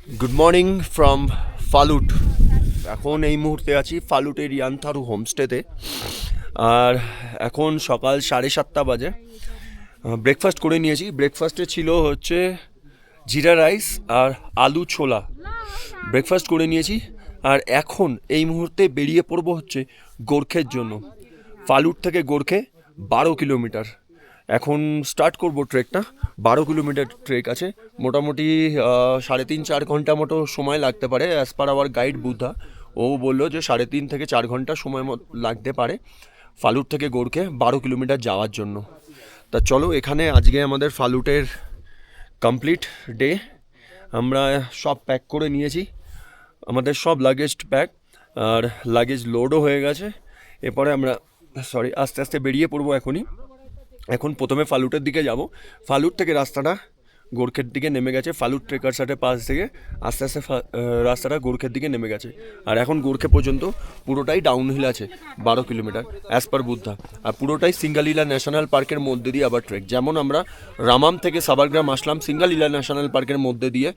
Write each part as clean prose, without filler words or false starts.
Good morning from Phalut. এখন এই মুহূর্তে আছি ফালুটের ইয়ানথারু হোমস্টেতে। আর এখন সকাল 7:30 বাজে। ব্রেকফাস্ট করে নিয়েছি। ব্রেকফাস্টে ছিল হচ্ছে জিরা রাইস আর আলু ছোলা। ব্রেকফাস্ট করে নিয়েছি আর এখন এই মুহূর্তে বেরিয়ে পড়বো হচ্ছে গোর্খের জন্য। ফালুট থেকে গোর্খে 12 কিলোমিটার। এখন স্টার্ট করব ট্রেকটা। 12 কিলোমিটার ট্রেক আছে। মোটামুটি 3.5-4 ঘন্টা মতো সময় লাগতে পারে। As per our guide Buddha, ও বললো যে 3.5 থেকে 4 ঘন্টা সময় লাগতে পারে ফালুট থেকে গোর্খে 12 কিলোমিটার যাওয়ার জন্য। তা চলো, এখানে আজকে আমাদের ফালুটের কমপ্লিট ডে। আমরা সব প্যাক করে নিয়েছি, আমাদের সব লাগেজ প্যাক আর লাগেজ লোডও হয়ে গেছে। এরপরে আমরা আস্তে আস্তে বেরিয়ে পড়বো এখনই। এখন প্রথমে ফালুটের দিকে যাব। ফালুট থেকে রাস্তাটা গোর্খের দিকে নেমে গেছে। ফালুট ট্রেকারসাটের পাশ থেকে আস্তে আস্তে রাস্তাটা গোর্খের দিকে নেমে গেছে। আর এখন গোর্খে পর্যন্ত পুরোটাই ডাউনহিল আছে 12 কিলোমিটার অ্যাজ পার বুদ্ধা। আর পুরোটাই সিঙ্গালিলা ন্যাশনাল পার্কের মধ্যে দিয়ে আবার ট্রেক। যেমন আমরা রামাম থেকে সাবারগ্রাম আসলাম সিঙ্গালিলা ন্যাশনাল পার্কের মধ্যে দিয়ে,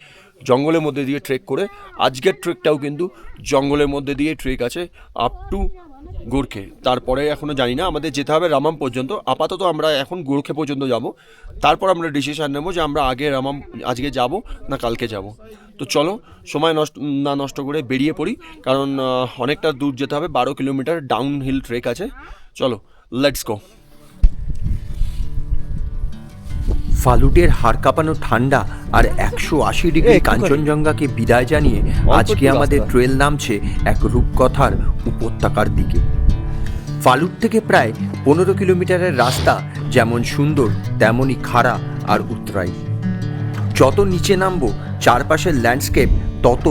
জঙ্গলের মধ্যে দিয়ে ট্রেক করে, আজকের ট্রেকটাও কিন্তু জঙ্গলের মধ্যে দিয়ে ট্রেক আছে আপ টু গোর্খে। তারপরে এখনও জানি না, আমাদের যেতে হবে রামাম পর্যন্ত। আপাতত আমরা এখন গোর্খে পর্যন্ত যাব, তারপর আমরা ডিসিশন নেব যে আমরা আগে রামাম আজকে যাব না কালকে যাব। তো চলো, সময় নষ্ট করে বেরিয়ে পড়ি, কারণ অনেকটা দূর যেতে হবে। 12 কিলোমিটার ডাউন হিল ট্রেক আছে। চলো, লেটস গো। ফালুটের হাড় কাঁপানো ঠান্ডা আর 180 ডিগ্রি কাঞ্চনজঙ্ঘাকে বিদায় জানিয়ে আজকে আমাদের ট্রেল নামছে এক রূপকথার উপত্যকার দিকে। ফালুট থেকে প্রায় 15 কিলোমিটারের রাস্তা যেমন সুন্দর তেমনই খাড়া আর উতরাই। যত নিচে নামবো চারপাশের ল্যান্ডস্কেপ তত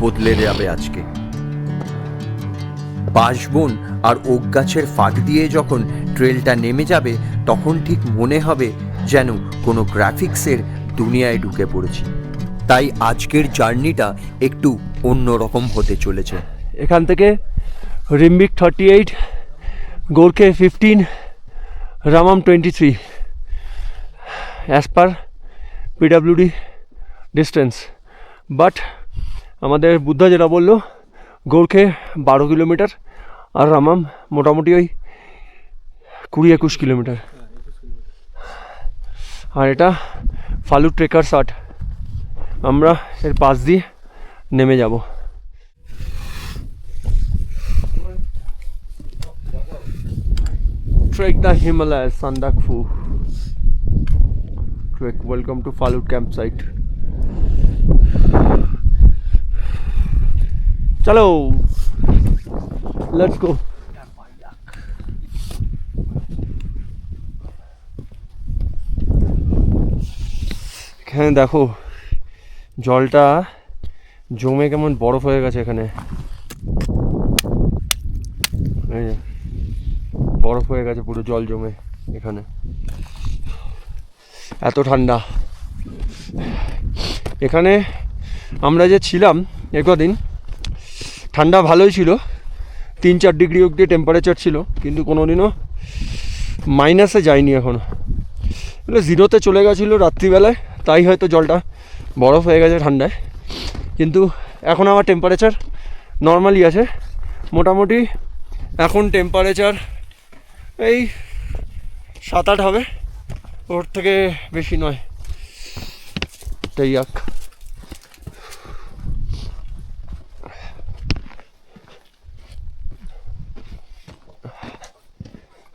বদলে যাবে আজকে। বাঁশবন আর ওক গাছের ফাঁক দিয়ে যখন ট্রেলটা নেমে যাবে তখন ঠিক মনে হবে যেন কোনো গ্রাফিক্সের দুনিয়ায় ঢুকে পড়েছি। তাই আজকের জার্নিটা একটু অন্যরকম হতে চলেছে। এখান থেকে Rimbik 38, Gorkhey 15, রামাম 23 as per PWD distance. But আমাদের বুদ্ধা যেটা বললো, গোর্খে 12 কিলোমিটার আর রামাম মোটামুটি ওই 20-21 কিলোমিটার। আর এটা ফালুট ট্রেকারসাট। আমরা এর পাশ দিয়ে নেমে যাব। Trek the Himalayas, Sandakphu Trek. Welcome to Falut campsite. Chalo, let's go. এখানে দেখো জলটা জমে কেমন বরফ হয়ে গেছে। এখানে বরফ হয়ে গেছে পুরো, জল জমে এখানে। এত ঠান্ডা এখানে। আমরা যে ছিলাম একদিন, ঠান্ডা ভালোই ছিল, 3-4 ডিগ্রি অবধি টেম্পারেচার ছিল, কিন্তু কোনোদিনও মাইনাসে যায়নি। এখনও এগুলো জিরোতে চলে গেছিলো রাত্রিবেলায়, তাই হয়তো জলটা বরফ হয়ে গেছে ঠান্ডায়। কিন্তু এখন আমার টেম্পারেচার নর্মালি আছে মোটামুটি। এখন টেম্পারেচার এই 7-8 হবে, ওর থেকে বেশি নয়। তাই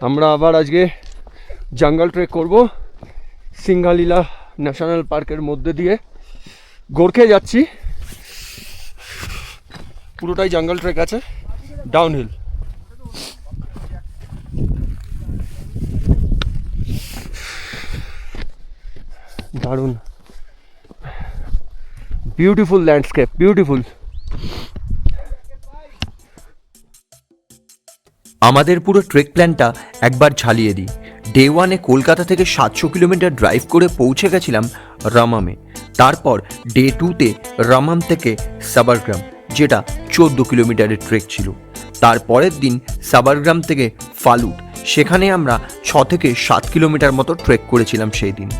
আমরা আবার আজকে জঙ্গল ট্রেক করব সিঙ্গালিলা ন্যাশনাল পার্কের মধ্যে দিয়ে। গোর্খে যাচ্ছি, পুরোটাই জঙ্গল ট্রেক আছে, ডাউনহিল। দারুণ বিউটিফুল ল্যান্ডস্কেপ, বিউটিফুল। আমাদের পুরো ট্রেক প্ল্যানটা একবার ঝালিয়ে দিই। ডে 1-এ কলকাতা থেকে 700 কিলোমিটার ড্রাইভ করে পৌঁছে গেছিলাম রামামে। তারপর ডে 2-তে রামাম থেকে সাবারগ্রাম, যেটা 14 কিলোমিটারের ট্রেক ছিল। তারপরের দিন সাবারগ্রাম থেকে ফালুট, সেখানে আমরা 6 থেকে 7 কিলোমিটার মতো ট্রেক করেছিলাম সেই দিন।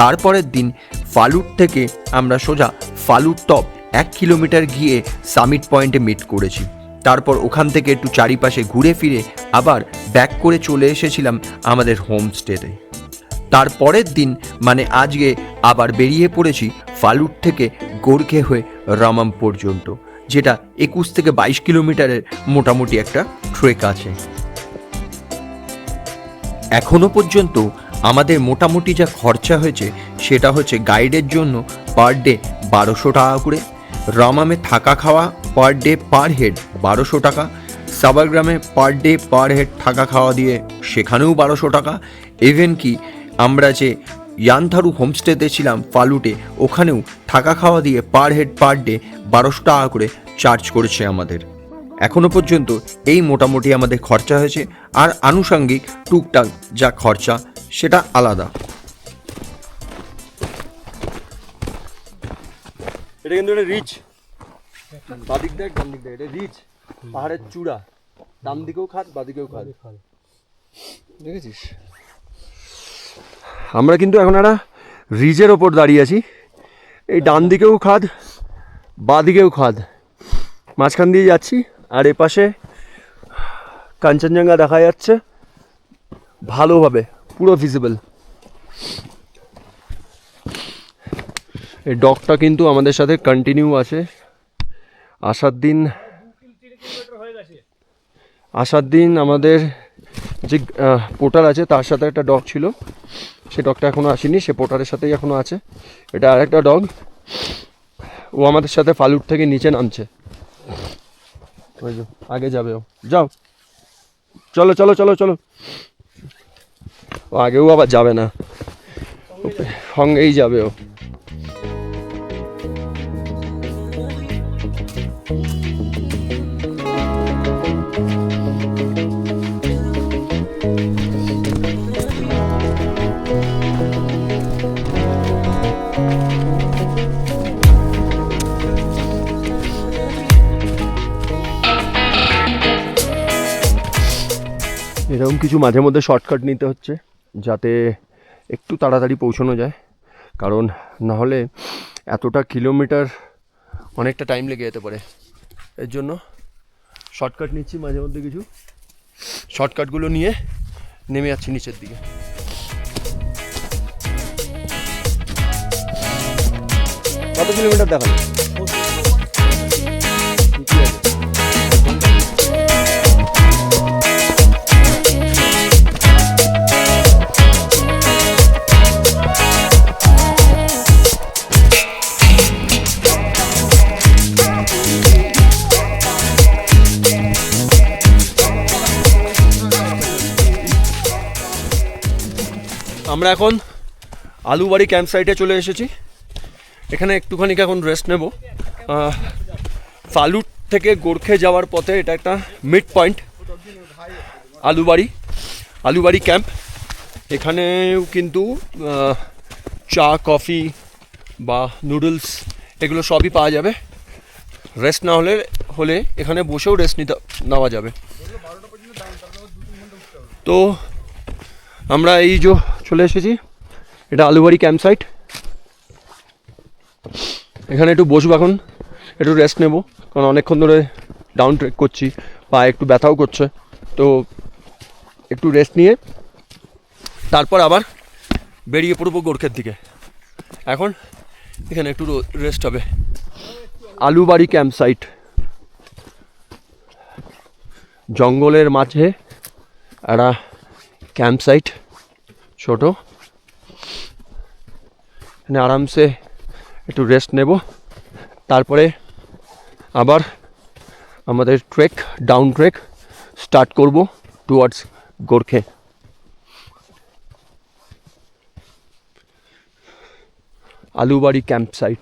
তারপরের দিন ফালুট থেকে আমরা সোজা ফালুট টপ 1 কিলোমিটার গিয়ে সামিট পয়েন্টে মিট করেছি। তারপর ওখান থেকে একটু চারিপাশে ঘুরে ফিরে আবার ব্যাক করে চলে এসেছিলাম আমাদের হোমস্টেতে। তারপরের দিন মানে আজকে আবার বেরিয়ে পড়েছি ফালুট থেকে গোর্খে হয়ে রামাম পর্যন্ত, যেটা 21 থেকে 22 কিলোমিটারের মোটামুটি একটা ট্রেক আছে। এখনো পর্যন্ত আমাদের মোটামুটি যা খরচা হয়েছে সেটা হচ্ছে গাইডের জন্য পার ডে 1200 টাকা করে, রামামে থাকা খাওয়া পার ডে পার হেড 1200 টাকা, সাবারগ্রামে পার ডে পার হেড থাকা খাওয়া দিয়ে সেখানেও 1200 টাকা, ইভেন কি আমরা যে ইয়ান্থারু হোমস্টেতে ছিলাম ফালুটে ওখানেও থাকা খাওয়া দিয়ে পার হেড পার ডে 1200 টাকা করে চার্জ করেছে আমাদের। এখনো পর্যন্ত এই মোটামুটি আমাদের খরচা হয়েছে, আর আনুষঙ্গিক টুকটাক যা খরচা সেটা আলাদা। এটা কিন্তু একটা রিচ, বাদিক দেখ ডান দিক দেখ, এটা রিচ পাহাড়ের চূড়া, ডান দিকেও খাদ বাদিকেও খাদ, দেখেছিস? আমরা কিন্তু এখন একটা রিজের ওপর দাঁড়িয়ে আছি, এই ডান দিকেও খাদ বাদিকেও খাদ, মাঝখান দিয়ে যাচ্ছি, আর এপাশে কাঞ্চনজঙ্ঘা দেখা যাচ্ছে ভালোভাবে, পুরো ভিজিবল। এই ডগটা কিন্তু আমাদের সাথে কন্টিনিউ আছে। আসার দিন আমাদের যে পোর্টার আছে তার সাথে একটা ডগ ছিল, সে ডগটা এখনও আসেনি, সে পোর্টারের সাথেই এখনও আছে। এটা আরেকটা ডগ, ও আমাদের সাথে ফালুট থেকে নিচে নামছে, ওই যে আগে যাবে ও, যাও চলো চলো চলো চলো, ও আগেও আবার যাবে না, সঙ্গেই যাবে ও। এরকম কিছু মাঝে মধ্যে শর্টকাট নিতে হচ্ছে যাতে একটু তাড়াতাড়ি পৌঁছানো যায়, কারণ না হলে এতটা কিলোমিটার অনেকটা টাইম লেগে যেতে পারে। এর জন্য শর্টকাট নিচ্ছি মাঝে মধ্যে, কিছু শর্টকাটগুলো নিয়ে নেমে যাচ্ছি নিচের দিকে। কত কিলোমিটার দেখালো? আমরা এখন আলুবাড়ি ক্যাম্প সাইটে চলে এসেছি। এখানে একটুখানি এখন রেস্ট নেব। ফালুট থেকে গোর্খে যাওয়ার পথে এটা একটা মিড পয়েন্ট, আলুবাড়ি ক্যাম্প। এখানেও কিন্তু চা কফি বা নুডলস এগুলো সবই পাওয়া যাবে। রেস্ট না হলে এখানে বসেও রেস্ট নেওয়া যাবে। তো আমরা এই যে চলে এসেছি, এটা আলুবাড়ি ক্যাম্প সাইট। এখানে একটু বসবো, এখন একটু রেস্ট নেব, কারণ অনেকক্ষণ ধরে ডাউন ট্রেক করছি, পায়ে একটু ব্যথাও করছে। তো একটু রেস্ট নিয়ে তারপর আবার বেরিয়ে পড়বো গোর্খের দিকে। এখন এখানে একটু রেস্ট হবে। আলুবাড়ি ক্যাম্প সাইট, জঙ্গলের মাঝে একটা ক্যাম্প সাইট, ছোট। এখানে আরামসে একটু রেস্ট নেব, তারপরে আবার আমাদের ডাউন ট্রেক স্টার্ট করব towards Gorkhey. Alubari camp site.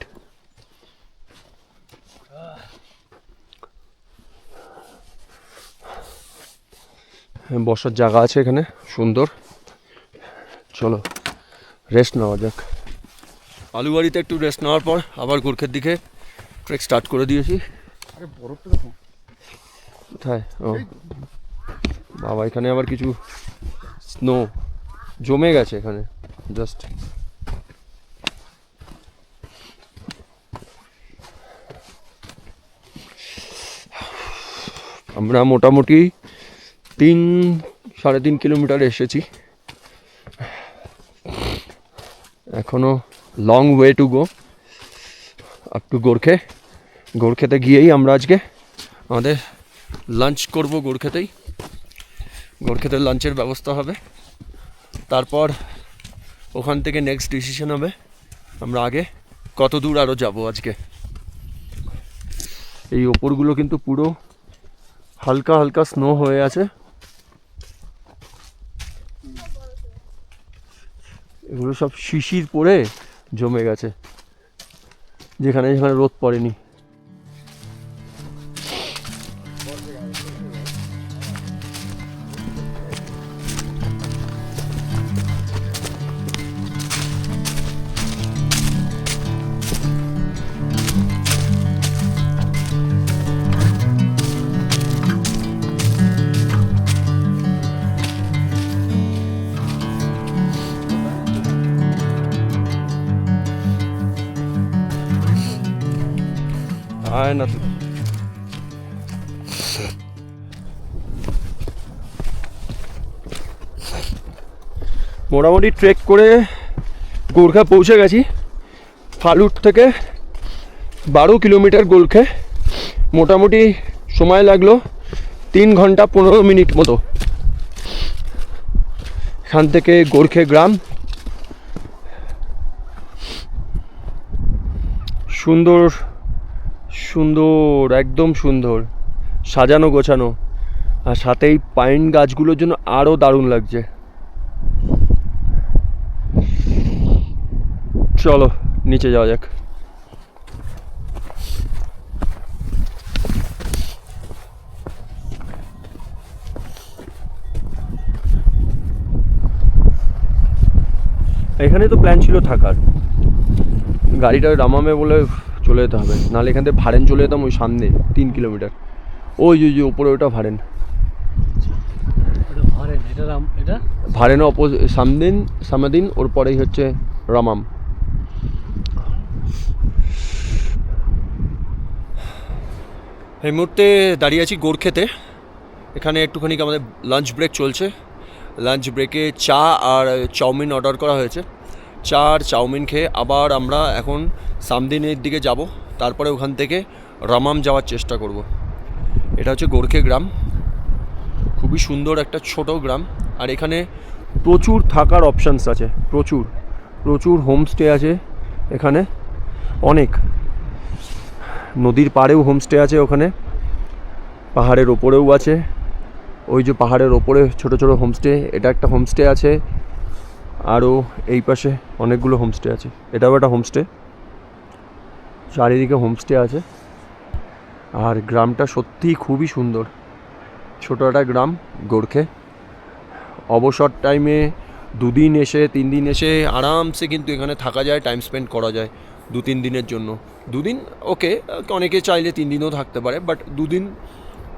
বসার জায়গা আছে এখানে সুন্দর। চলো রেস্ট নেওয়া যাক। আলুবাড়িতে একটু রেস্ট নেওয়ার পর আবার গোর্খের দিকে ট্রেক স্টার্ট করে দিয়েছি। কোথায়? ও বাবা, এখানে আবার কিছু স্নো জমে গেছে এখানে জাস্ট। আমরা মোটামুটি 3-3.5 কিলোমিটার এসেছি, এখনো long way to go up to Gorkhey. গোর্খেতে গিয়েই আমরা আজকে আমাদের লাঞ্চ করব, গোর্খেতে লাঞ্চের ব্যবস্থা হবে। তারপর ওখান থেকে নেক্সট ডিসিশন হবে আমরা আগে কত দূর আরও যাব আজকে। এই ওপরগুলো কিন্তু পুরো হালকা হালকা স্নো হয়ে আছে, এগুলো সব শিশির পড়ে জমে গেছে যেখানে যেখানে রোদ পড়েনি। আয় না তুই। মোটামুটি ট্রেক করে গোর্খা পৌঁছে গেছি। ফালুট থেকে 12 কিলোমিটার গোর্খে, মোটামুটি সময় লাগলো 3 ঘন্টা 15 মিনিট মতো। এখান থেকে গোর্খে গ্রাম, সুন্দর সুন্দর, একদম সুন্দর, সাজানো গোছানো, আর সাথে এই পাইন গাছগুলোর জন্য আরও দারুণ লাগছে। চলো নিচে যাওয়া যাক। এখানে তো প্ল্যান ছিল থাকার, গাড়িটা রামামে বলে চলে যেতে হবে, নাহলে এখান থেকে ভাড়েন চলে যেতাম ওই সামনে 3 কিলোমিটার। ওই যে ওপরে ওটা ভাড়েন, ভাড়েন সামাদিন, ওর পরেই হচ্ছে রামাম। এই মুহূর্তে দাঁড়িয়ে আছি গোর্খেতে। এখানে একটুখানি আমাদের লাঞ্চ ব্রেক চলছে। লাঞ্চ ব্রেকে চা আর চাউমিন অর্ডার করা হয়েছে। চা আর চাউমিন খেয়ে আবার আমরা এখন সামদিনের দিকে যাব, তারপরে ওখান থেকে রামাম যাওয়ার চেষ্টা করব। এটা হচ্ছে গোর্খে গ্রাম, খুবই সুন্দর একটা ছোট গ্রাম, আর এখানে প্রচুর থাকার অপশানস আছে, প্রচুর হোমস্টে আছে এখানে, অনেক। নদীর পাড়েও হোমস্টে আছে, ওখানে পাহাড়ের ওপরেও আছে। ওই যে পাহাড়ের ওপরে ছোট ছোট হোমস্টে, এটা একটা হোমস্টে আছে, আরও এই পাশে অনেকগুলো হোমস্টে আছে। এটাও একটা হোমস্টে, চারিদিকে হোমস্টে আছে। আর গ্রামটা সত্যিই খুবই সুন্দর, ছোটো একটা গ্রাম গোর্খে। অবসর টাইমে 2 দিন এসে 3 দিন এসে আরামসে কিন্তু এখানে থাকা যায়, টাইম স্পেন্ড করা যায় 2-3 দিনের জন্য। 2 দিন ওকে, অনেকে চাইলে 3 দিনও থাকতে পারে, বাট 2 দিন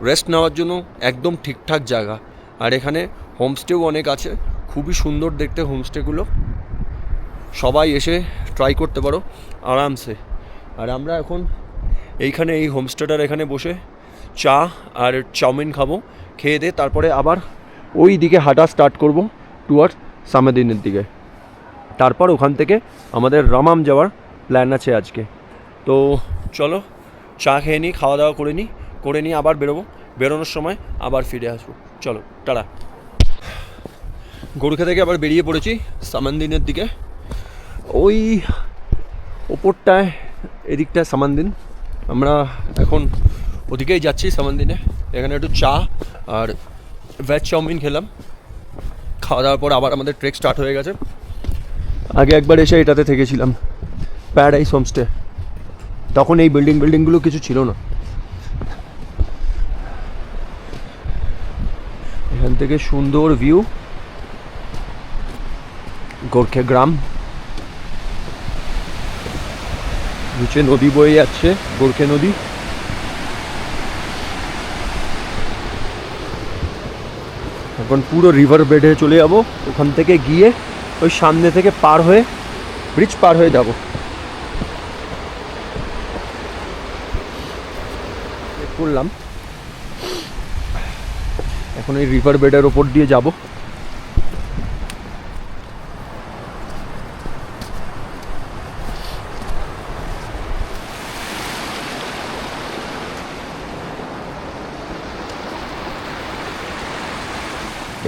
রেস্ট নেওয়ার জন্য একদম ঠিকঠাক জায়গা। আর এখানে হোমস্টেও অনেক আছে, খুবই সুন্দর দেখতে হোমস্টেগুলো, সবাই এসে ট্রাই করতে পারো আরামসে। আর আমরা এখন এইখানে এই হোমস্টেটার এখানে বসে চা আর চাউমিন খাবো, খেয়ে দিয়ে তারপরে আবার ওই দিকে হাঁটা স্টার্ট করব টুয়ার্ডস সামাদিনের দিকে। তারপর ওখান থেকে আমাদের রামাম যাওয়ার প্ল্যান আছে আজকে। তো চলো চা খেয়ে নিই, খাওয়া দাওয়া করে নিই আবার বেরোনোর সময় আবার ফিরে আসবো। চলো টাটা। গোর্খা থেকে আবার বেরিয়ে পড়েছি সামানদিনের দিকে। ওই ওপরটায় এদিকটায় সামানদিন, আমরা এখন ওদিকেই যাচ্ছি সামানদিনে। এখানে একটু চা আর ভেজ চাউমিন খেলাম, খাওয়া দাওয়ার পর আবার আমাদের ট্রেক স্টার্ট হয়ে গেছে। আগে একবার এসে এটাতে থেকেছিলাম, প্যারাডাইস হোমস্টে, তখন এই বিল্ডিংগুলো কিছু ছিল না। এখান থেকে সুন্দর ভিউ গোর্খে গ্রাম, নিচে নদী বয়ে যাচ্ছে, গোর্খে নদী। এখন পুরো রিভার বেডে চলে যাব, ওখান থেকে গিয়ে ওই সামনে থেকে ব্রিজ পার হয়ে যাব। করলাম এখন এই রিভার বেডের ওপর দিয়ে যাব।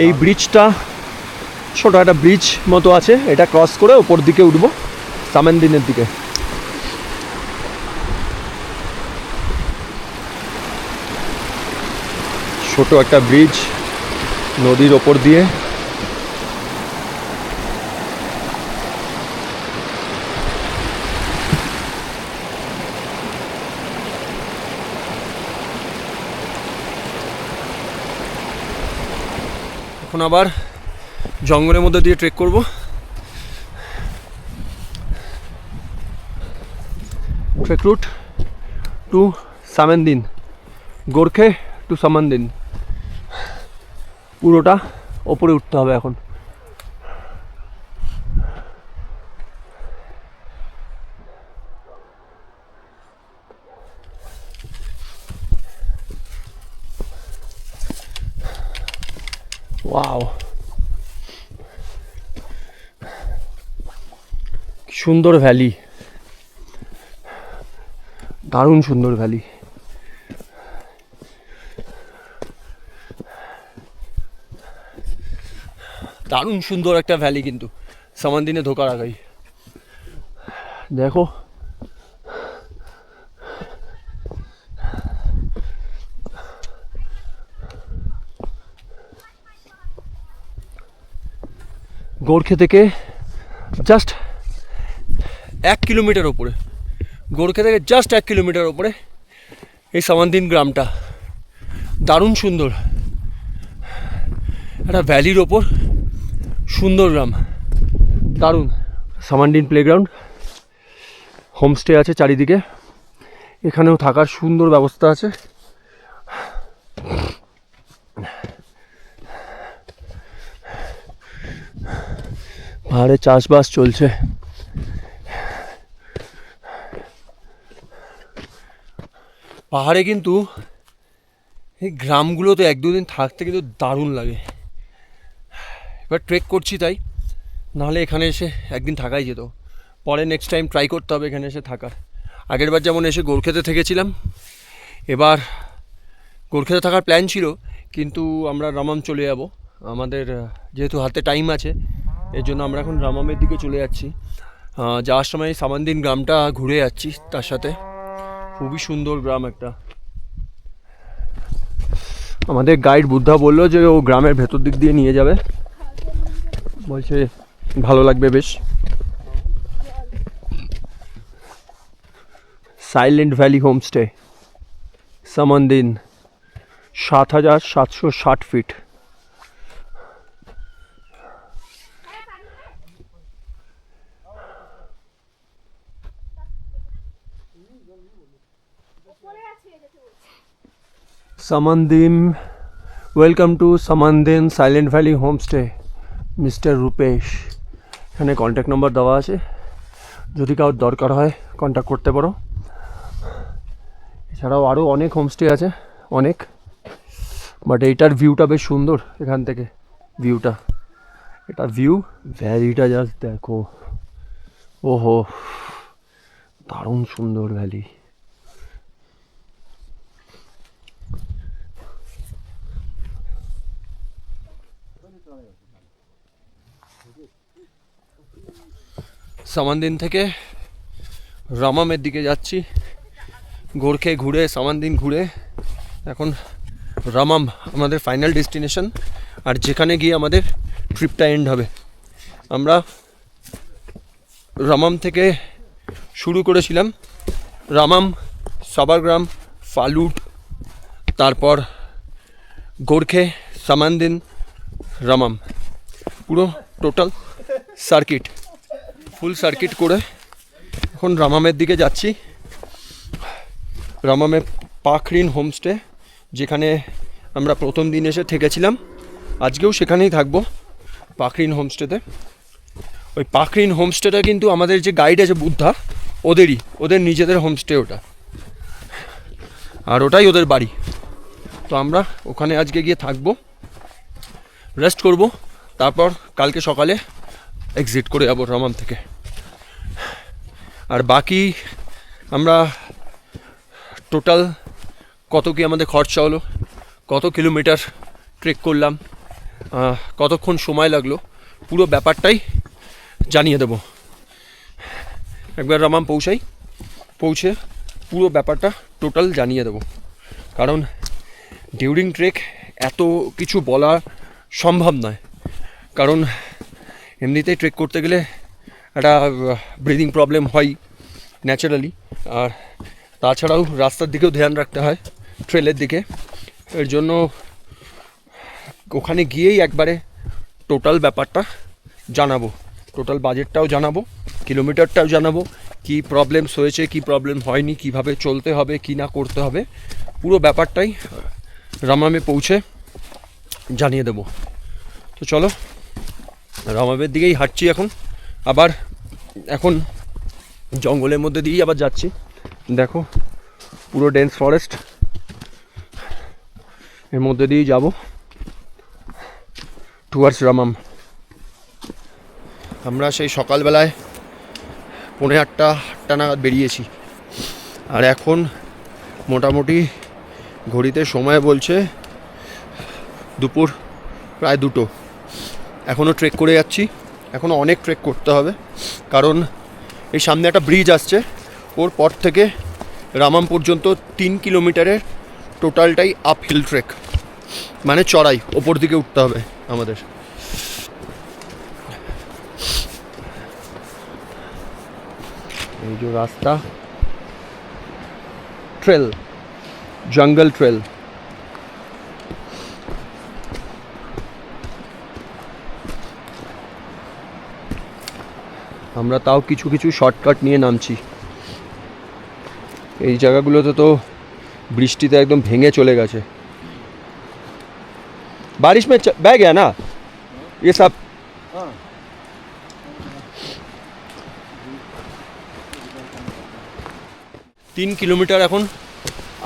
এই ব্রিজটা ছোট একটা ব্রিজ মতো আছে, এটা ক্রস করে ওপর দিকে উঠবো সামেন্দিনের দিকে। ছোট একটা ব্রিজ নদীর ওপর দিয়ে। এখন আবার জঙ্গলের মধ্যে দিয়ে ট্রেক করব। Trek route to Samanden, Gorkhey to Samanden, পুরোটা ওপরে উঠতে হবে এখন। ওয়াও, সুন্দর ভ্যালি, দারুণ সুন্দর ভ্যালি। দারুণ সুন্দর একটা ভ্যালি কিন্তু সামান্দিনে ঢোকার আগেই। দেখো গোর্খে থেকে জাস্ট 1 কিলোমিটার ওপরে, গোর্খে থেকে জাস্ট 1 কিলোমিটার ওপরে এই সামান্দিন গ্রামটা। দারুণ সুন্দর একটা ভ্যালির ওপর সুন্দর গ্রাম, দারুণ। সামান্দিন প্লেগ্রাউন্ড, হোমস্টে আছে চারিদিকে, এখানেও থাকার সুন্দর ব্যবস্থা আছে। পাহাড়ে চাষবাস চলছে। পাহাড়ে কিন্তু এই গ্রামগুলোতে 1-2 দিন থাকতে কিন্তু দারুণ লাগে। এবার ট্রেক করছি তাই, নাহলে এখানে এসে একদিন থাকাই যেত। পরে নেক্সট টাইম ট্রাই করতে হবে এখানে এসে থাকার। আগের বার যেমন এসে গোর্খেতে থেকেছিলাম, এবার গোর্খেতে থাকার প্ল্যান ছিল, কিন্তু আমরা রামাম চলে যাব। আমাদের যেহেতু হাতে টাইম আছে, এর জন্য আমরা এখন রামামের দিকে চলে যাচ্ছি। যাওয়ার সময় সামান্দিন গ্রামটা ঘুরে যাচ্ছি তার সাথে। খুবই সুন্দর গ্রাম একটা। আমাদের গাইড বুদ্ধা বললো যে ও গ্রামের ভেতর দিক দিয়ে নিয়ে যাবে, বলছে ভালো লাগবে বেশ। Silent valley homestay, Samanden, 7,760 feet. Samanden, welcome to Samanden silent valley homestay, mister Rupesh. এখানে কন্ট্যাক্ট নাম্বার দেওয়া আছে, যদি কারোর দরকার হয় কন্ট্যাক্ট করতে পারো। এছাড়াও আরও অনেক হোমস্টে আছে, অনেক, বাট এইটার ভিউটা বেশ সুন্দর। এখান থেকে ভিউটা, এটা ভিউ, ভ্যালিটা জাস্ট দেখো, ওহো দারুণ সুন্দর ভ্যালি। সামান্দিন থেকে রামামের দিকে যাচ্ছি, গোর্খে ঘুরে সামান্দিন ঘুরে এখন রামাম আমাদের ফাইনাল ডেস্টিনেশন, আর যেখানে গিয়ে আমাদের ট্রিপটা এন্ড হবে। আমরা রামাম থেকে শুরু করেছিলাম, রামাম, সাবারগ্রাম, ফালুট, তারপর গোর্খে, সামান্দিন, রামাম, পুরো টোটাল সার্কিট, ফুল সার্কিট করে এখন রামামের দিকে যাচ্ছি। রামামে পাখরিন হোমস্টে, যেখানে আমরা প্রথম দিন এসে থেকেছিলাম, আজকেও সেখানেই থাকবো, পাখরিন হোমস্টেতে। ওই পাখরিন হোমস্টেটা কিন্তু আমাদের যে গাইড আছে বুদ্ধা, ওদের নিজেদের হোমস্টে ওটা, আর ওটাই ওদের বাড়ি। তো আমরা ওখানে আজকে গিয়ে থাকবো। রেস্ট করব, তারপর কালকে সকালে এক্সিট করে যাবো রামাম থেকে। আর বাকি আমরা টোটাল কত কি আমাদের খরচা হলো, কত কিলোমিটার ট্রেক করলাম, কতক্ষণ সময় লাগলো, পুরো ব্যাপারটাই জানিয়ে দেবো। একবার রামাম পৌঁছে পুরো ব্যাপারটা টোটাল জানিয়ে দেবো। কারণ ডিউরিং ট্রেক এত কিছু বলা সম্ভব নয়, কারণ এমনিতেই ট্রেক করতে গেলে একটা ব্রিদিং প্রবলেম হয় ন্যাচারালি, আর তাছাড়াও রাস্তার দিকেও ধ্যান রাখতে হয়, ট্রেলের দিকে। এর জন্য ওখানে গিয়েই একবারে টোটাল ব্যাপারটা জানাবো, টোটাল বাজেটটাও জানাবো, কিলোমিটারটাও জানাবো, কি প্রবলেমস হয়েছে, কি প্রবলেম হয়নি, কিভাবে চলতে হবে, কি না করতে হবে, পুরো ব্যাপারটাই রামামে পৌঁছে জানিয়ে দেবো। তো চলো, রামামের দিকেই হাঁটছি এখন। আবার এখন জঙ্গলের মধ্যে দিয়েই আবার যাচ্ছি। দেখো পুরো ডেন্স ফরেস্ট, এর মধ্যে দিয়েই যাব টুয়ার্ডস রামাম। আমরা সেই সকালবেলায় 8:30 নাগাদ বেরিয়েছি, আর এখন মোটামুটি ঘড়িতে সময় বলছে দুপুর প্রায় 2টো। এখনও ট্রেক করে যাচ্ছি, এখনও অনেক ট্রেক করতে হবে, কারণ এই সামনে একটা ব্রিজ আসছে, ওর পর থেকে রামাম পর্যন্ত 3 কিলোমিটারের টোটালটাই আপহিল ট্রেক, মানে চড়াই, ওপর দিকে উঠতে হবে আমাদের। এই যে রাস্তা, ট্রেল, জঙ্গল ট্রেল। আমরা তাও কিছু কিছু শর্টকাট নিয়ে নামছি। এই জায়গাগুলোতে তো বৃষ্টিতে একদম ভেঙে চলে গেছে। बारिश में बह गया ना ये सब। 3 কিলোমিটার এখন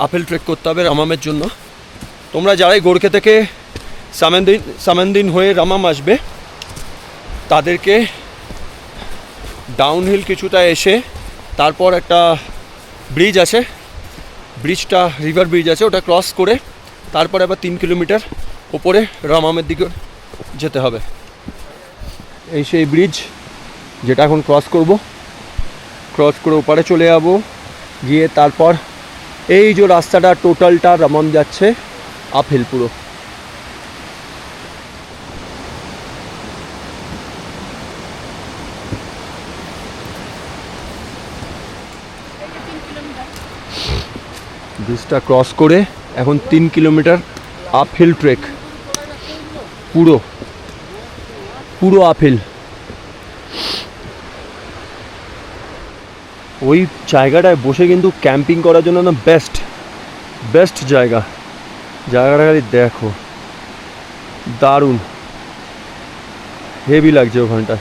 আপেল ট্রেক করতে হবে রামামের জন্য। তোমরা যারাই গোরখে থেকে সামেন্দিন হয়ে রামাম আসবে, তাদেরকে ডাউনহিল কিছুটা এসে তারপর একটা ব্রিজ আছে, ব্রিজটা রিভার ব্রিজ আছে, ওটা ক্রস করে তারপরে আবার 3 কিলোমিটার ওপরে রামামের দিকে যেতে হবে। এই সেই ব্রিজ যেটা এখন ক্রস করব, ক্রস করে ওপারে চলে যাব, গিয়ে তারপর এই যে রাস্তাটা টোটালটা রামাম যাচ্ছে আপহিল পুরো। ব্রিজটা ক্রস করে এখন 3 কিলোমিটার আপহিল ট্রেক, পুরো পুরো আপহিল। ওই জায়গাটায় বসে কিন্তু ক্যাম্পিং করার জন্য না বেস্ট জায়গাটা খালি দেখো, দারুণ হেভি লাগছে ওখানটা,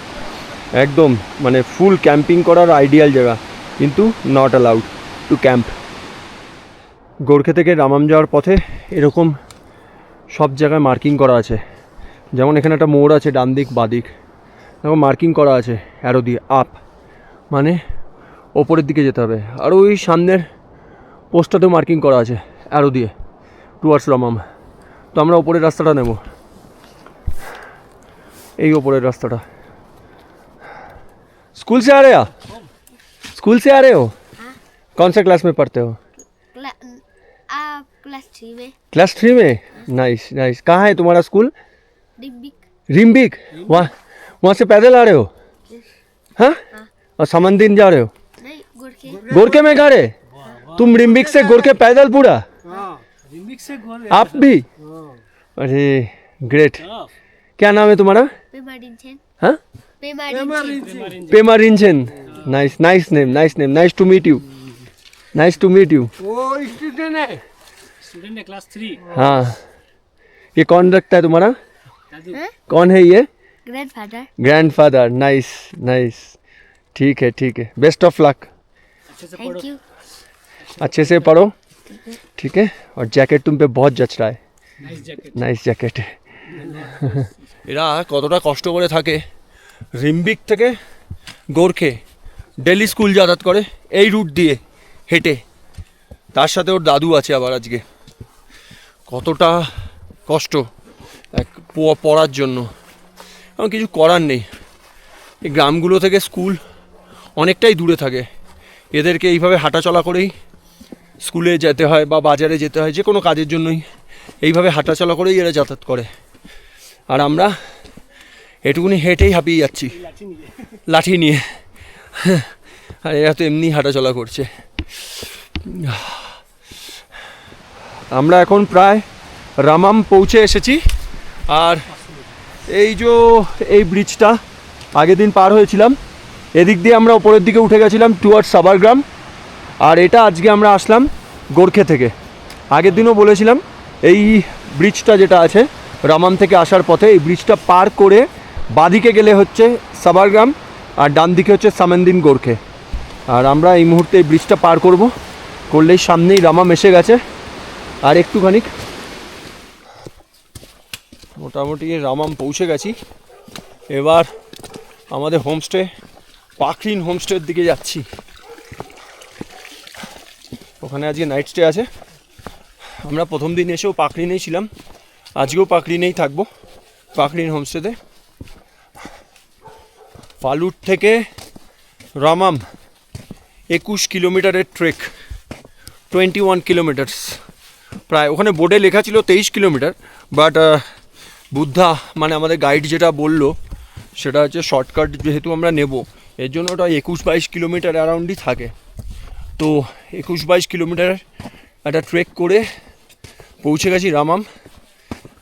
একদম মানে ফুল ক্যাম্পিং করার আইডিয়াল জায়গা, কিন্তু নট অ্যালাউড টু ক্যাম্প। গোরখে থেকে রামাম যাওয়ার পথে এরকম সব জায়গায় মার্কিং করা আছে, যেমন এখানে একটা মোড় আছে, ডান দিক বাঁ দিক, এরকম মার্কিং করা আছে অ্যারো দিয়ে, আপ মানে ওপরের দিকে যেতে হবে। আর ওই সামনের পোস্টটাতেও মার্কিং করা আছে অ্যারো দিয়ে, টুয়ার্ডস রামাম। তো আমরা ওপরের রাস্তাটা নেব, এই ওপরের রাস্তাটা। स्कूल से आ रहे हो? स्कूल से आ रहे हो? कौन सा क्लास में पढ़ते हो? क्लास 3 में। क्लास 3 में? नाइस। कहाँ है तुम्हारा स्कूल? रिम्बिक। वहाँ से पैदल आ रहे हो? हाँ? और समंदीन जा रहे हो? नहीं, गोरखे में गा रहे? तुम रिम्बिक से गोरखे पैदल पूरा? रिम्बिक से गोरे आप भी? अरे ग्रेट। क्या नाम है तुम्हारा? हाँ? Pema Rinchen. Nice name, nice to meet you. वो स्टूडेंट है क्लास 3। हाँ, ये कौन रखता है तुम्हारा? कौन है ये? ग्रैंडफादर। नाइस। ठीक है। Best of luck. Thank you. अच्छे से पढ़ो, ठीक है। और जैकेट तुम पे बहुत जच रहा है, नाइस जैकेट। नाइस जैकेट है। এরা কতটা কষ্ট করে থাকে, রিম্বিক থেকে গোর্খে ডেলি স্কুল যাতায়াত করে এই রুট দিয়ে হেঁটে, তার সাথে ওর দাদু আছে আবার। আজকে কতটা কষ্ট এক পড়ার জন্য, আমার কিছু করার নেই। এই গ্রামগুলো থেকে স্কুল অনেকটাই দূরে থাকে, এদেরকে এইভাবে হাঁটাচলা করেই স্কুলে যেতে হয় বা বাজারে যেতে হয়, যে কোনো কাজের জন্যই এইভাবে হাঁটাচলা করেই এরা যাতায়াত করে। আর আমরা এটুকুনি হেঁটেই হাঁপিয়ে যাচ্ছি লাঠি নিয়ে, আর এরা তো এমনি হাঁটাচলা করছে। আমরা এখন প্রায় রামাম পৌঁছে এসেছি। আর এই ব্রিজটা আগের দিন পার হয়েছিলাম, এদিক দিয়ে আমরা ওপরের দিকে উঠে গেছিলাম টুয়ার্ডস সাবারগ্রাম। আর এটা আজকে আমরা আসলাম গোর্খে থেকে। আগের দিনও বলেছিলাম এই ব্রিজটা যেটা আছে রামাম থেকে আসার পথে, এই ব্রিজটা পার করে বাঁদিকে গেলে হচ্ছে সাবারগ্রাম আর ডান দিকে হচ্ছে সামেন্দিন গোর্খে। আর আমরা এই মুহূর্তে এই ব্রিজটা পার করলেই সামনেই রামাম এসে গেছে। আর একটুখানি মোটামুটি রামাম পৌঁছে গেছি। এবার আমাদের হোমস্টে পাখরিন হোমস্টের দিকে যাচ্ছি। ওখানে আজকে নাইট স্টে আছে। আমরা প্রথম দিন এসেও পাখরিনেই ছিলাম, আজকেও পাখরিনেই থাকবো, পাখরিন হোমস্টেতে। ফালুট থেকে রামাম 21 কিলোমিটারের ট্রেক, 21 কিলোমিটার্স প্রায়। ওখানে বোর্ডে লেখা ছিল 23 কিলোমিটার, বাট বুদ্ধা মানে আমাদের গাইড যেটা বলল সেটা হচ্ছে শর্টকাট যেহেতু আমরা নেব, এর জন্য ওটা 21-22 কিলোমিটার অ্যারাউন্ডই থাকে। তো 21-22 কিলোমিটার একটা ট্রেক করে পৌঁছে গেছি রামাম।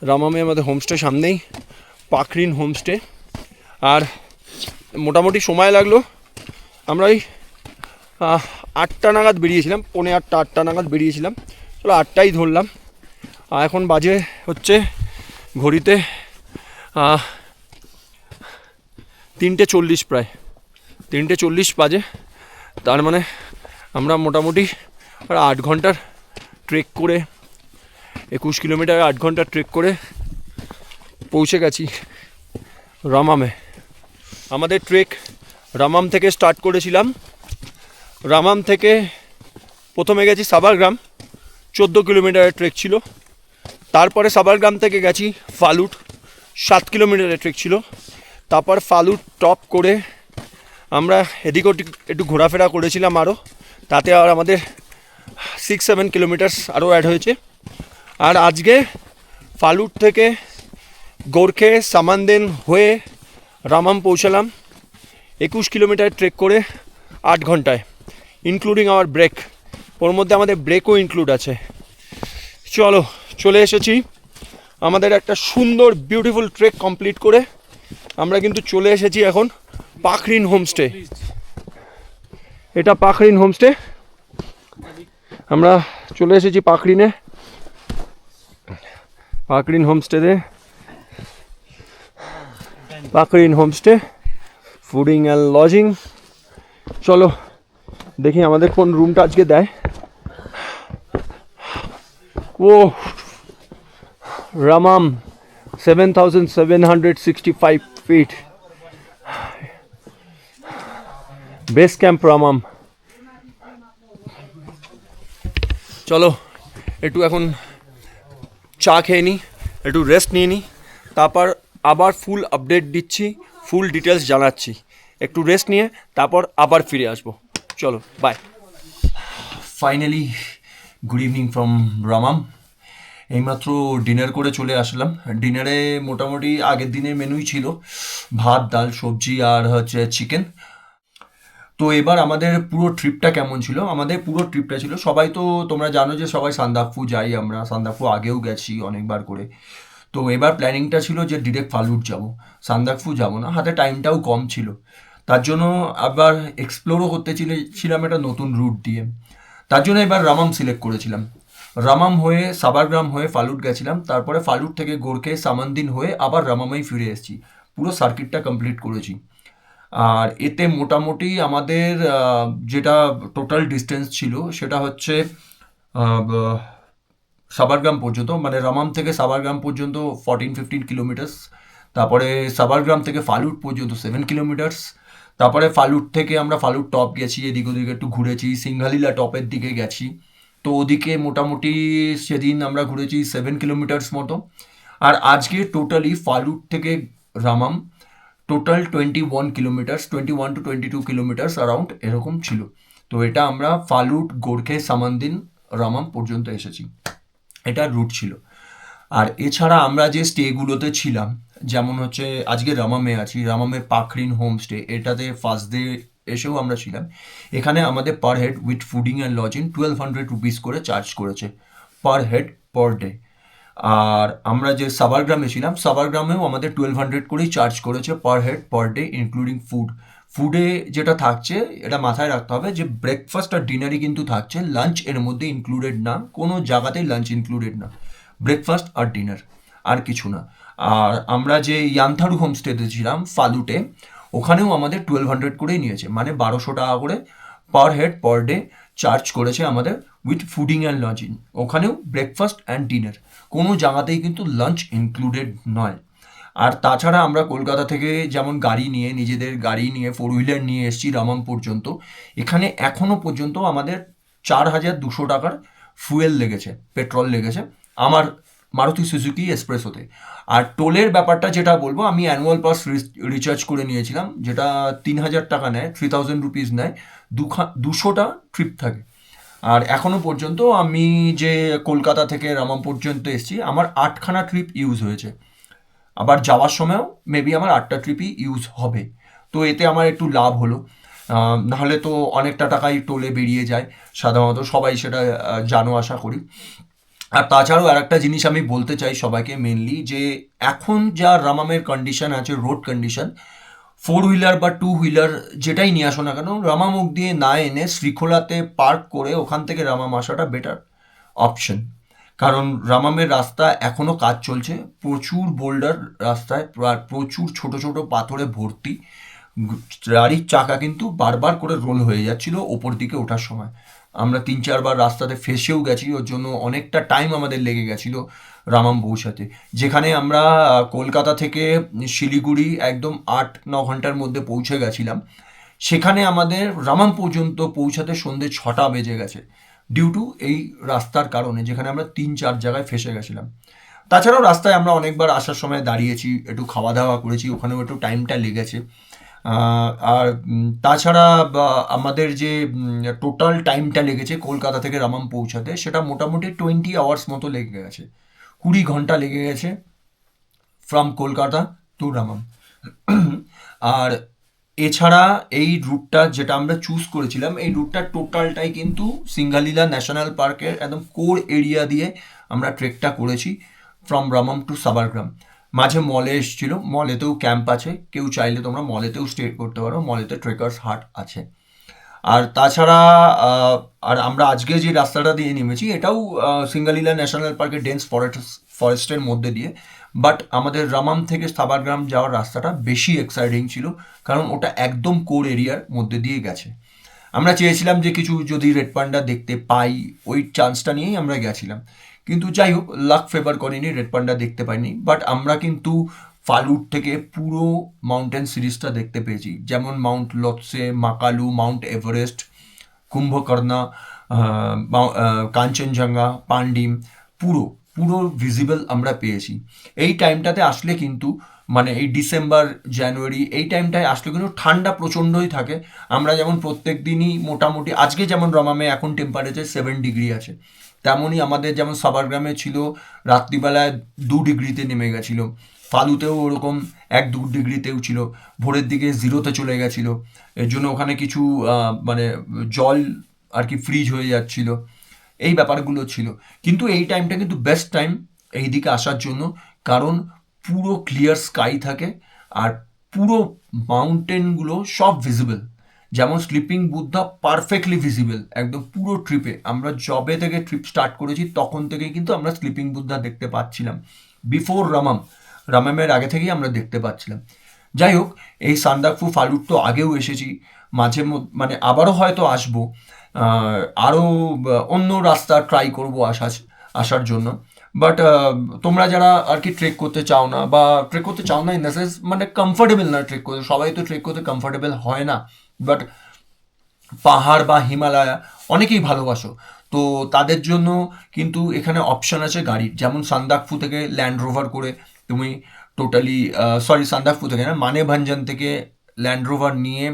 রামামে আমাদের হোমস্টে সামনেই, পাখরিন হোমস্টে। আর মোটামুটি সময় লাগলো, আমরা ওই 8টা নাগাদ বেরিয়েছিলাম, 7:45-8টা নাগাদ বেরিয়েছিলাম, চলো 8টাই ধরলাম। আর এখন বাজে হচ্ছে ঘড়িতে 3:40, প্রায় 3:40 বাজে। তার মানে আমরা মোটামুটি 8 ঘন্টার ট্রেক করে, 21 কিলোমিটার 8 ঘন্টার ট্রেক করে পৌঁছে গেছি রামামে। আমাদের ট্রেক রামাম থেকে স্টার্ট করেছিলাম। রামাম থেকে প্রথমে গেছি সাবারগ্রাম, 14 কিলোমিটারের ট্রেক ছিল। তারপরে সাবারগ্রাম থেকে গেছি ফালুট, 7 কিলোমিটারের ট্রেক ছিল। তারপর ফালুট টপ করে আমরা এদিক ওদিক একটু ঘোরাফেরা করেছিলাম আরও, তাতে আর আমাদের 6-7 কিলোমিটার আরও অ্যাড হয়েছে। আর আজকে ফালুট থেকে গোর্খে সামানদেন হয়ে রামাম পৌঁছালাম 21 কিলোমিটার ট্রেক করে 8 ঘন্টায়, ইনক্লুডিং আওয়ার ব্রেক। ওর মধ্যে আমাদের ব্রেকও ইনক্লুড আছে। চলে এসেছি আমাদের একটা সুন্দর বিউটিফুল ট্রেক কমপ্লিট করে। আমরা কিন্তু চলে এসেছি এখন পাখরিন হোমস্টে। এটা পাখরিন হোমস্টে, আমরা চলে এসেছি Pakhrin হোমস্টেতে। Pakhrin homestay fooding and lodging. চলো দেখি আমাদের কোন রুমটা আজকে দেয়। ও রামাম 7,765 feet, বেস ক্যাম্প রামাম। চলো একটু এখন চা খেয়ে নিই, একটু রেস্ট নিয়ে নিই, তারপর আবার ফুল আপডেট দিচ্ছি, ফুল ডিটেলস জানাচ্ছি। একটু রেস্ট নিয়ে তারপর আবার ফিরে আসবো। চলো bye. Finally good evening from Rammam. এইমাত্র ডিনার করে চলে আসলাম। ডিনারে মোটামুটি আগের দিনের মেনুই ছিল, ভাত, ডাল, সবজি আর হচ্ছে চিকেন। তো এবার আমাদের পুরো ট্রিপটা কেমন ছিল? আমাদের পুরো ট্রিপটা ছিল, সবাই তো তোমরা জানো যে সবাই সান্দাকফু যাই, আমরা সান্দাকফু আগেও গেছি অনেকবার করে। তো এবার প্ল্যানিংটা ছিল যে ডিরেক্ট ফালুট যাব, সান্দাকফু যাব না, হাতে টাইমটাও কম ছিল। তার জন্য আবার এক্সপ্লোরও করতে ছিলাম একটা নতুন রুট দিয়ে। তার জন্য এবার রামাম সিলেক্ট করেছিলাম। রামাম হয়ে সাবারগ্রাম হয়ে ফালুট গেছিলাম, তারপরে ফালুট থেকে গোর্খে সামানদিন হয়ে আবার রামামেই ফিরে এসেছি। পুরো সার্কিটটা কমপ্লিট করেছি। আর এতে মোটামুটি আমাদের যেটা টোটাল ডিস্টেন্স ছিল সেটা হচ্ছে সাবারগ্রাম পর্যন্ত, মানে রামাম থেকে সাবারগ্রাম পর্যন্ত 14-15 কিলোমিটার্স। তারপরে সাবারগ্রাম থেকে ফালুট পর্যন্ত 7 কিলোমিটার্স। তারপরে ফালুট থেকে আমরা ফালুট টপ গেছি, এদিক ওদিকে একটু ঘুরেছি, সিংহালীলা টপের দিকে গেছি। তো ওদিকে মোটামুটি সেদিন আমরা ঘুরেছি 7 কিলোমিটার্স মতো। আর আজকে টোটালি ফালুট থেকে Rammam total 21 kilometres, 21 to 22 kilometres around এরকম ছিল। তো এটা আমরা ফালুট, গোর্খে, সামানদিন, রামাম পর্যন্ত এসেছি, এটা রুট ছিল। আর এছাড়া আমরা যে স্টেগুলোতে ছিলাম, যেমন হচ্ছে আজকে রামামে আছি, রামামে পাখরিন হোমস্টে, এটাতে ফার্স্ট ডে এসেও আমরা ছিলাম। এখানে আমাদের per head with fooding and lodging 1200 rupees করে চার্জ করেছে পার হেড পার ডে। আর আমরা যে সাবারগ্রামে ছিলাম, সাবারগ্রামেও আমাদের 1200 করেই চার্জ করেছে per head per day including food. ফুডে যেটা থাকছে এটা মাথায় রাখতে হবে যে ব্রেকফাস্ট আর ডিনারই কিন্তু থাকছে, লাঞ্চ এর মধ্যে ইনক্লুডেড না, কোনো জায়গাতেই লাঞ্চ ইনক্লুডেড না, ব্রেকফাস্ট আর ডিনার, আর কিছু না। আর আমরা যে ইয়ান্থারু হোমস্টেতে ছিলাম ফালুটে, ওখানেও আমাদের 1200 করেই নিয়েছে, মানে 1200 টাকা করে পার হেড পার ডে চার্জ করেছে আমাদের উইথ ফুডিং অ্যান্ড লজিং। ওখানেও ব্রেকফাস্ট অ্যান্ড ডিনার, কোনো জায়গাতেই কিন্তু লাঞ্চ ইনক্লুডেড নয়। আর তাছাড়া আমরা কলকাতা থেকে যেমন গাড়ি নিয়ে, নিজেদের গাড়ি নিয়ে, 4 হুইলার নিয়ে এসেছি রামাম পর্যন্ত, এখানে এখনও পর্যন্ত আমাদের 4200 টাকার ফুয়েল লেগেছে, পেট্রোল লেগেছে আমার মারুতি সুজুকি এক্সপ্রেসোতে। আর টোলের ব্যাপারটা যেটা বলবো, আমি অ্যানুয়াল পাস রিচার্জ করে নিয়েছিলাম, যেটা 3000 টাকা নেয়, 3000 রুপিস নেয়, 200টা ট্রিপ থাকে। আর এখনও পর্যন্ত আমি যে কলকাতা থেকে রামাম পর্যন্ত এসেছি, আমার 8খানা ট্রিপ ইউজ হয়েছে। আবার যাওয়ার সময়ও মেবি আমার 8টা ট্রিপই ইউজ হবে। তো এতে আমার একটু লাভ হলো, নাহলে তো অনেকটা টাকাই টোলে বেরিয়ে যায় সাধারণত, সবাই সেটা জানো আশা করি। আর তাছাড়াও আর একটা জিনিস আমি বলতে চাই সবাইকে মেনলি, যে এখন যা রামামের কন্ডিশন আছে, রোড কন্ডিশন, 4 হুইলার বা 2 হুইলার যেটাই নিয়ে আসো না কেন, রামাম মুখ দিয়ে না এনে শ্রীখোলাতে পার্ক করে ওখান থেকে রামাম আসাটা বেটার অপশন। কারণ রামামের রাস্তা এখনও কাজ চলছে, প্রচুর বোল্ডার রাস্তায়, প্রচুর ছোট ছোট পাথরে ভর্তি, গাড়ির চাকা কিন্তু বারবার করে রোল হয়ে যাচ্ছিল ওপর দিকে ওঠার সময়। আমরা 3-4 বার রাস্তাতে ফেসেও গেছি, ওর জন্য অনেকটা টাইম আমাদের লেগে গেছিলো রামাম পৌঁছাতে। যেখানে আমরা কলকাতা থেকে শিলিগুড়ি একদম 8-9 ঘন্টার মধ্যে পৌঁছে গেছিলাম, সেখানে আমাদের রামাম পর্যন্ত পৌঁছাতে সন্ধ্যে 6টা বেজে গেছে, ডিউ টু এই রাস্তার কারণে, যেখানে আমরা 3-4 জায়গায় ফেসে গেছিলাম। তাছাড়াও রাস্তায় আমরা অনেকবার আসার সময় দাঁড়িয়েছি, একটু খাওয়া দাওয়া করেছি, ওখানেও একটু টাইমটা লেগেছে। আর তাছাড়া আমাদের যে টোটাল টাইমটা লেগেছে কলকাতা থেকে রামাম পৌঁছাতে, সেটা মোটামুটি 20 আওয়ার্স মতো লেগে গেছে, 20 ঘন্টা লেগে গেছে ফ্রম কলকাতা টু রামাম। আর এছাড়া এই রুটটা যেটা আমরা চুজ করেছিলাম, এই রুটটা টোটালটাই কিন্তু সিংহালীলা ন্যাশনাল পার্কের একদম কোর এরিয়া দিয়ে আমরা ট্রেকটা করেছি ফ্রম রামাম টু সাবারগ্রাম। মাঝে মলে এসেছিলো, মলেতেও ক্যাম্প আছে, কেউ চাইলে তোমরা মলেতেও স্টে করতে পারো, মলেতে ট্রেকার্স হাট আছে। আর তাছাড়া আর আমরা আজকে যে রাস্তাটা দিয়ে নেমেছি, এটাও সিংহালীলা ন্যাশনাল পার্কের ডেন্স ফরেস্টের মধ্যে দিয়ে, বাট আমাদের রামাম থেকে সাবারগ্রাম যাওয়ার রাস্তাটা বেশি এক্সাইটিং ছিল, কারণ ওটা একদম কোর এরিয়ার মধ্যে দিয়ে গেছে। আমরা চেয়েছিলাম যে কিছু যদি রেড পান্ডা দেখতে পাই, ওই চান্সটা নিয়েই আমরা গেছিলাম, কিন্তু যাই হোক লাক ফেভার করেনি, রেড পান্ডা দেখতে পাইনি। বাট আমরা কিন্তু ফালুট থেকে পুরো মাউন্টেন সিরিজটা দেখতে পেয়েছি, যেমন mount Lhotse, Makalu, mount Everest, Kumbhakarna, Kanchenjunga, Pandim, পুরো পুরো ভিজিবল আমরা পেয়েছি। এই টাইমটাতে আসলে কিন্তু, মানে এই ডিসেম্বর জানুয়ারি এই টাইমটায় আসলে কিন্তু ঠান্ডা প্রচণ্ডই থাকে। আমরা যেমন প্রত্যেক দিনই মোটামুটি, আজকে যেমন রমামে এখন টেম্পারেচার 7 ডিগ্রি আছে, তেমনই আমাদের যেমন সাবারগ্রামে ছিল রাত্রিবেলায় 2 ডিগ্রিতে নেমে গেছিলো, ফালুতেও ওরকম 1-2 ডিগ্রিতেও ছিল, ভোরের দিকে 0তে চলে গেছিলো। এর জন্য ওখানে কিছু মানে জল আর কি ফ্রিজ হয়ে যাচ্ছিল, এই ব্যাপারগুলো ছিল। কিন্তু এই টাইমটা কিন্তু বেস্ট টাইম এই দিকে আসার জন্য, কারণ পুরো ক্লিয়ার স্কাই থাকে আর পুরো মাউন্টেনগুলো সব ভিজিবল। যেমন স্লিপিং বুদ্ধা পারফেক্টলি ভিজিবল একদম পুরো ট্রিপে। আমরা যবে থেকে ট্রিপ স্টার্ট করেছি তখন থেকেই কিন্তু আমরা স্লিপিং বুদ্ধা দেখতে পাচ্ছিলাম, বিফোর রামামের আগে থেকেই আমরা দেখতে পাচ্ছিলাম। যাই হোক, এই সান্দাকফু ফালুট তো আগেও এসেছি, মাঝে মানে আবারও হয়তো আসবো, আরও অন্য রাস্তা ট্রাই করবো আসার জন্য। বাট তোমরা যারা আর কি ট্রেক করতে চাও না, বা ট্রেক করতে চাও না ইন দ্য সেন্স মানে কমফোর্টেবল না ট্রেক করতে, সবাই তো ট্রেক করতে কমফোর্টেবল হয় না, বাট পাহাড় বা হিমালয়া অনেকেই ভালোবাসো, তো তাদের জন্য কিন্তু এখানে অপশন আছে গাড়ির। যেমন সান্দাকফু থেকে ল্যান্ড রোভার করে তুমি টোটালি, সান্দাকফু থেকে না, মানেভাঞ্জন থেকে ল্যান্ড রোভার নিয়ে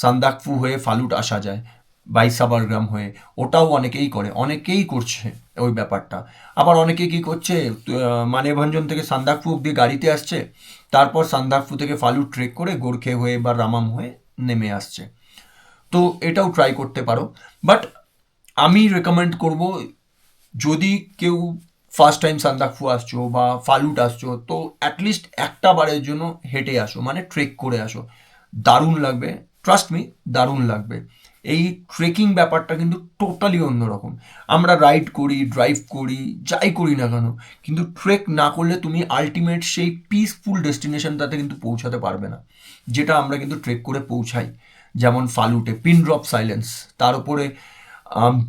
সান্দাকফু হয়ে ফালুট আসা যায় বাই সাবারগ্রাম হয়ে। ওটাও অনেকেই করে, অনেকেই করছে ওই ব্যাপারটা। আবার অনেকে কি করছে, মানেভাঞ্জন থেকে সান্দাকফু অব্দি গাড়িতে আসছে, তারপর সান্দাকফু থেকে ফালুট ট্রেক করে গোর্খে হয়ে বা রামাম হয়ে নেমে আসছে। তো এটাও ট্রাই করতে পারো। বাট আমি রেকমেন্ড করব, যদি কেউ ফার্স্ট টাইম সান্দাকফু আসছো বা ফালুট আসছো, তো অ্যাটলিস্ট একটা বারের জন্য হেঁটে আসো, মানে ট্রেক করে আসো। দারুণ লাগবে, ট্রাস্ট মি, দারুণ লাগবে। এই ট্রেকিং ব্যাপারটা কিন্তু টোটালি অন্যরকম। আমরা রাইড করি, ড্রাইভ করি, যাই করি না কেন, কিন্তু ট্রেক না করলে তুমি আলটিমেট সেই পিসফুল ডেস্টিনেশনটাতে কিন্তু পৌঁছাতে পারবে না, যেটা আমরা কিন্তু ট্রেক করে পৌঁছাই। যেমন ফালুটে পিন ড্রপ সাইলেন্স, তার উপরে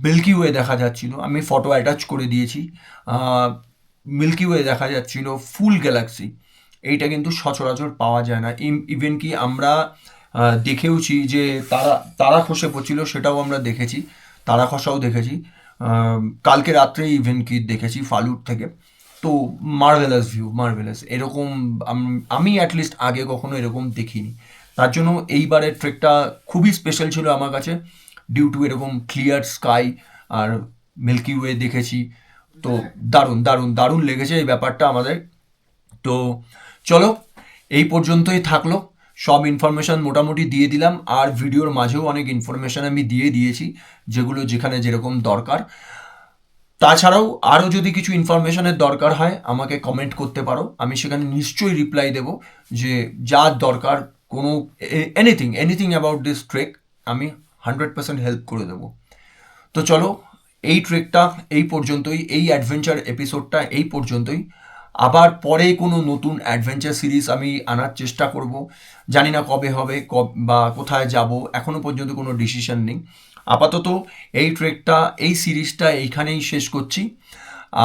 মিল্কি ওয়ে দেখা যাচ্ছিল, আমি ফটো অ্যাটাচ করে দিয়েছি। মিল্কি ওয়ে দেখা যাচ্ছিল, ফুল গ্যালাক্সি, এইটা কিন্তু সচরাচর পাওয়া যায় না। ইভেন কি আমরা দেখেওছি যে তারা খসে পড়ছিল, সেটাও আমরা দেখেছি, তারা খসাও দেখেছি। কালকে রাত্রে ইভেন কি দেখেছি ফালুট থেকে। তো মার্ভেলাস ভিউ, মার্ভেলাস, এরকম আমি অ্যাটলিস্ট আগে কখনো এরকম দেখিনি। তার জন্য এইবারের ট্রেকটা খুবই স্পেশাল ছিল আমার কাছে, ডিউ টু এরকম ক্লিয়ার স্কাই আর মিল্কি ওয়ে দেখেছি। তো দারুণ দারুণ দারুণ লেগেছে এই ব্যাপারটা আমাদের। তো চলো, এই পর্যন্তই থাকলো। সব ইনফরমেশান মোটামুটি দিয়ে দিলাম, আর ভিডিওর মাঝেও অনেক ইনফরমেশান আমি দিয়ে দিয়েছি, যেগুলো যেখানে যেরকম দরকার। তাছাড়াও আরও যদি কিছু ইনফরমেশনের দরকার হয় আমাকে কমেন্ট করতে পারো, আমি সেখানে নিশ্চয়ই রিপ্লাই দেবো, যে যা দরকার, কোনো anything anything about this trek আমি 100% হেল্প করে দেবো। তো চলো, এই ট্রেকটা এই পর্যন্তই, এই অ্যাডভেঞ্চার এপিসোডটা এই পর্যন্তই। আবার পরে কোনো নতুন অ্যাডভেঞ্চার সিরিজ আমি আনার চেষ্টা করব। জানি না কবে হবে, বা কোথায় যাব, এখনও পর্যন্ত কোনো ডিসিশন নেই। আপাতত এই ট্রেকটা, এই সিরিজটা এইখানেই শেষ করছি,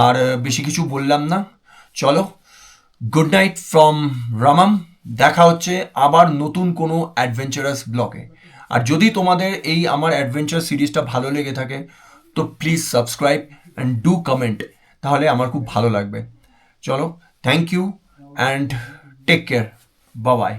আর বেশি কিছু বললাম না। চলো, গুড নাইট ফ্রম রামাম। দেখা হচ্ছে আবার নতুন কোনো অ্যাডভেঞ্চারাস ব্লগে। আর যদি তোমাদের এই আমার অ্যাডভেঞ্চার সিরিজটা ভালো লেগে থাকে, তো please subscribe and do comment, তাহলে আমার খুব ভালো লাগবে। চলো, thank you and take care, bye by.